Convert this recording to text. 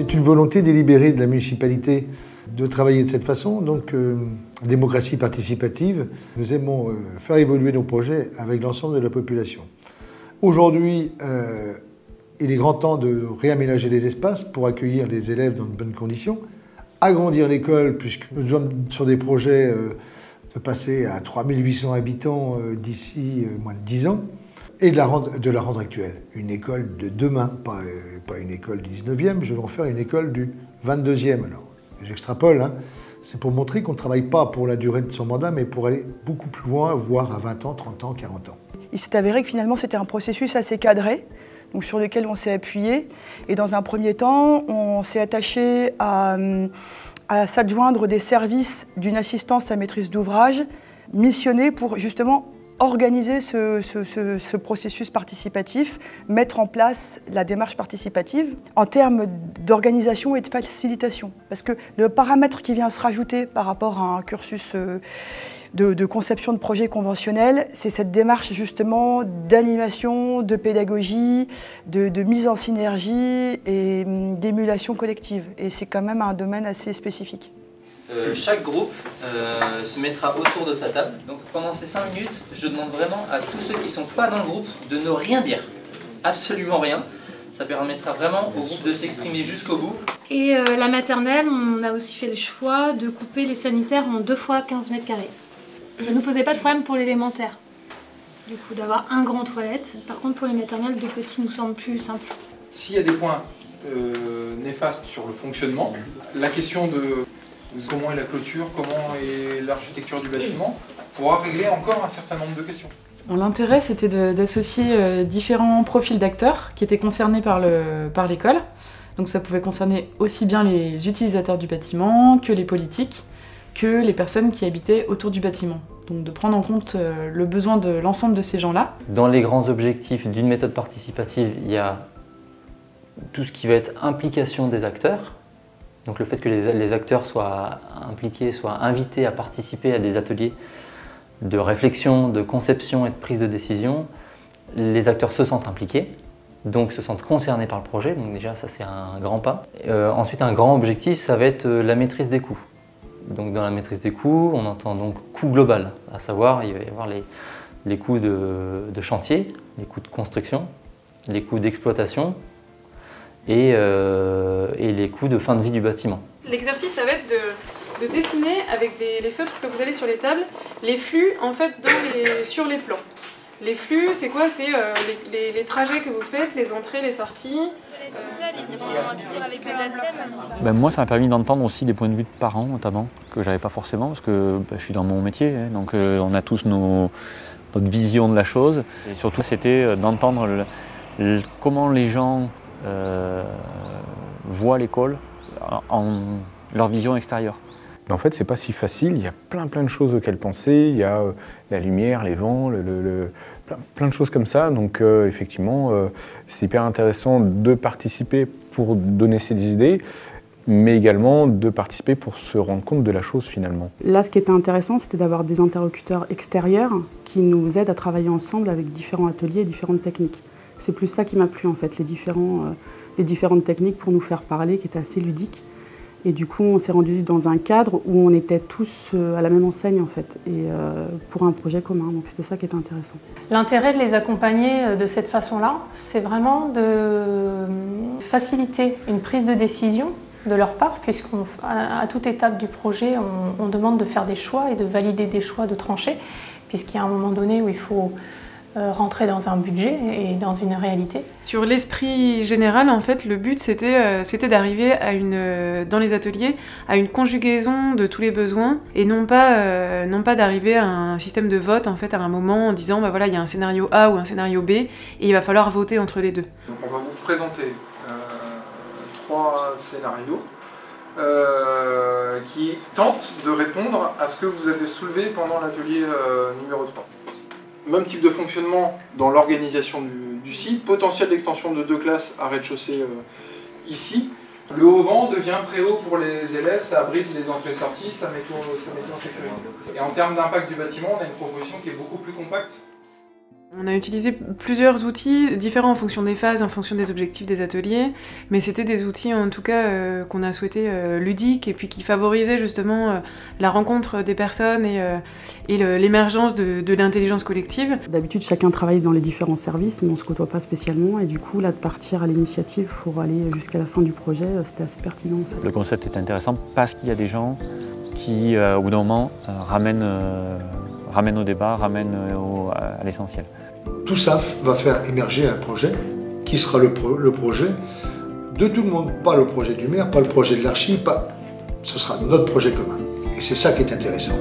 C'est une volonté délibérée de la municipalité de travailler de cette façon, donc démocratie participative. Nous aimons faire évoluer nos projets avec l'ensemble de la population. Aujourd'hui, il est grand temps de réaménager les espaces pour accueillir les élèves dans de bonnes conditions, agrandir l'école, puisque nous sommes sur des projets de passer à 3800 habitants d'ici moins de 10 ans, et de la rendre actuelle. Une école de demain, pas une école du 19e, je vais en faire une école du 22e. Alors, j'extrapole, hein. C'est pour montrer qu'on ne travaille pas pour la durée de son mandat, mais pour aller beaucoup plus loin, voire à 20 ans, 30 ans, 40 ans. Il s'est avéré que finalement c'était un processus assez cadré, donc sur lequel on s'est appuyé. Et dans un premier temps, on s'est attaché à s'adjoindre des services d'une assistance à maîtrise d'ouvrage missionnée pour justement organiser ce processus participatif, mettre en place la démarche participative en termes d'organisation et de facilitation. Parce que le paramètre qui vient se rajouter par rapport à un cursus de conception de projet conventionnel, c'est cette démarche justement d'animation, de pédagogie, de mise en synergie et d'émulation collective. Et c'est quand même un domaine assez spécifique. Chaque groupe se mettra autour de sa table. Donc pendant ces 5 minutes, je demande vraiment à tous ceux qui ne sont pas dans le groupe de ne rien dire. Absolument rien. Ça permettra vraiment au groupe de s'exprimer jusqu'au bout. Et la maternelle, on a aussi fait le choix de couper les sanitaires en 2 fois 15 mètres carrés. Ça ne nous posait pas de problème pour l'élémentaire. Du coup, d'avoir un grand toilette. Par contre, pour les maternelles, 2 petits nous semble plus simple. S'il y a des points néfastes sur le fonctionnement, la question de comment est la clôture, comment est l'architecture du bâtiment, pourra régler encore un certain nombre de questions. L'intérêt, c'était d'associer différents profils d'acteurs qui étaient concernés par l'école. Donc ça pouvait concerner aussi bien les utilisateurs du bâtiment que les politiques, que les personnes qui habitaient autour du bâtiment. Donc de prendre en compte le besoin de l'ensemble de ces gens-là. Dans les grands objectifs d'une méthode participative, il y a tout ce qui va être implication des acteurs. Donc le fait que les acteurs soient impliqués, soient invités à participer à des ateliers de réflexion, de conception et de prise de décision, les acteurs se sentent impliqués, donc se sentent concernés par le projet, donc déjà ça c'est un grand pas. Ensuite un grand objectif, ça va être la maîtrise des coûts. Donc dans la maîtrise des coûts, on entend donc coût global, à savoir il va y avoir les coûts de chantier, les coûts de construction, les coûts d'exploitation, et les coûts de fin de vie du bâtiment. L'exercice, ça va être de dessiner avec les feutres que vous avez sur les tables, les flux en fait sur les plans. Les flux, c'est quoi? C'est les trajets que vous faites, les entrées, les sorties. Tout ça, ils sont toujours avec les ADSEM. Moi, ça m'a permis d'entendre aussi des points de vue de parents, notamment, que j'avais pas forcément, parce que je suis dans mon métier, hein, donc on a tous notre vision de la chose. Et surtout, c'était d'entendre comment les gens voient l'école en leur vision extérieure. En fait, c'est pas si facile, il y a plein de choses auxquelles penser, il y a la lumière, les vents, plein de choses comme ça, donc effectivement, c'est hyper intéressant de participer pour donner ses idées, mais également de participer pour se rendre compte de la chose finalement. Là, ce qui était intéressant, c'était d'avoir des interlocuteurs extérieurs qui nous aident à travailler ensemble avec différents ateliers et différentes techniques. C'est plus ça qui m'a plu en fait, les différentes techniques pour nous faire parler, qui étaient assez ludiques. Et du coup, on s'est rendu dans un cadre où on était tous à la même enseigne en fait, et pour un projet commun. Donc c'était ça qui était intéressant. L'intérêt de les accompagner de cette façon-là, c'est vraiment de faciliter une prise de décision de leur part, puisqu'à toute étape du projet, on demande de faire des choix et de valider des choix, de trancher, puisqu'il y a un moment donné où il faut rentrer dans un budget et dans une réalité. Sur l'esprit général, en fait, le but c'était d'arriver dans les ateliers à une conjugaison de tous les besoins et non pas d'arriver à un système de vote en fait à un moment en disant bah voilà il y a un scénario A ou un scénario B et il va falloir voter entre les deux. Donc on va vous présenter 3 scénarios qui tentent de répondre à ce que vous avez soulevé pendant l'atelier numéro 3. Même type de fonctionnement dans l'organisation du site, potentiel d'extension de 2 classes à rez-de-chaussée ici. Le haut vent devient préhaut pour les élèves, ça abrite les entrées-sorties, ça met tout en sécurité. Et en termes d'impact du bâtiment, on a une proposition qui est beaucoup plus compacte. On a utilisé plusieurs outils différents en fonction des phases, en fonction des objectifs des ateliers, mais c'était des outils en tout cas qu'on a souhaité ludiques et puis qui favorisaient justement la rencontre des personnes et l'émergence de l'intelligence collective. D'habitude chacun travaille dans les différents services mais on ne se côtoie pas spécialement et du coup là de partir à l'initiative pour aller jusqu'à la fin du projet c'était assez pertinent. En fait. Le concept est intéressant parce qu'il y a des gens qui au bout d'un moment ramènent au débat, ramènent à l'essentiel. Tout ça va faire émerger un projet qui sera le projet de tout le monde, pas le projet du maire, pas le projet de l'archi, ce sera notre projet commun. Et c'est ça qui est intéressant.